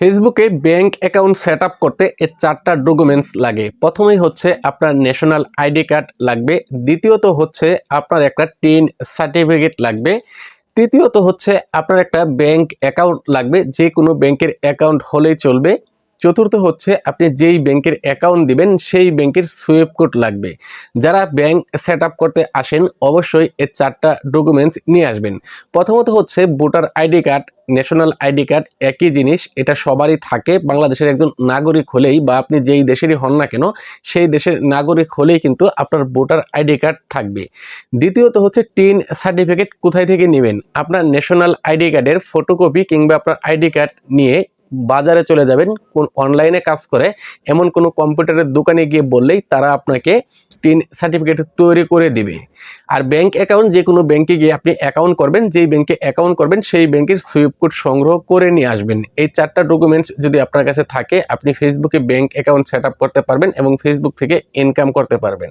ফেসবুকে bank account set up করতে এই 4টা ডকুমেন্টস লাগে। প্রথমেই হচ্ছে আপনার ন্যাশনাল আইডি কার্ড লাগবে, দ্বিতীয়ত হচ্ছে আপনার একটা টিন সার্টিফিকেট লাগবে, তৃতীয়ত হচ্ছে আপনার একটা ব্যাংক অ্যাকাউন্ট লাগবে, যে কোনো ব্যাংকের অ্যাকাউন্ট হলেই চলবে। চতুর্থ হচ্ছে আপনি যেই ব্যাংকের অ্যাকাউন্ট দিবেন সেই ব্যাংকের সুইফট কোড লাগবে। যারা ব্যাংক সেট আপ করতে আসেন অবশ্যই এই 4টা ডকুমেন্টস নিয়ে আসবেন। প্রথমত হচ্ছে voter ID card, national ID card একই জিনিস, এটা সবারই থাকে। বাংলাদেশের একজন নাগরিক হলেই বা আপনি যেই দেশেরই হন না কেন সেই দেশের নাগরিক হলেই কিন্তু আপনার ভোটার আইডি কার্ড থাকবে। দ্বিতীয়ত হচ্ছে টিন সার্টিফিকেট কোথায় থেকে নেবেন? আপনার ন্যাশনাল আইডি কার্ডের ফটোকপি কিংবা আপনার আইডি কার্ড নিয়ে বাজারে চলে যাবেন, কোন অনলাইনে কাজ করে এমন কোনো কম্পিউটারের দোকানে গিয়ে বললেই তারা আপনাকে টিন সার্টিফিকেট তৈরি করে দিবে। আর ব্যাংক অ্যাকাউন্ট, যে কোনো ব্যাংকে গিয়ে আপনি অ্যাকাউন্ট করবেন, যেই ব্যাংকে অ্যাকাউন্ট করবেন সেই ব্যাংকের সুইফট কোড সংগ্রহ করে নিয়ে আসবেন। এই 4টা ডকুমেন্টস যদি আপনার কাছে থাকে আপনি ফেসবুকে ব্যাংক অ্যাকাউন্ট সেট আপ করতে পারবেন এবং ফেসবুক থেকে ইনকাম করতে পারবেন।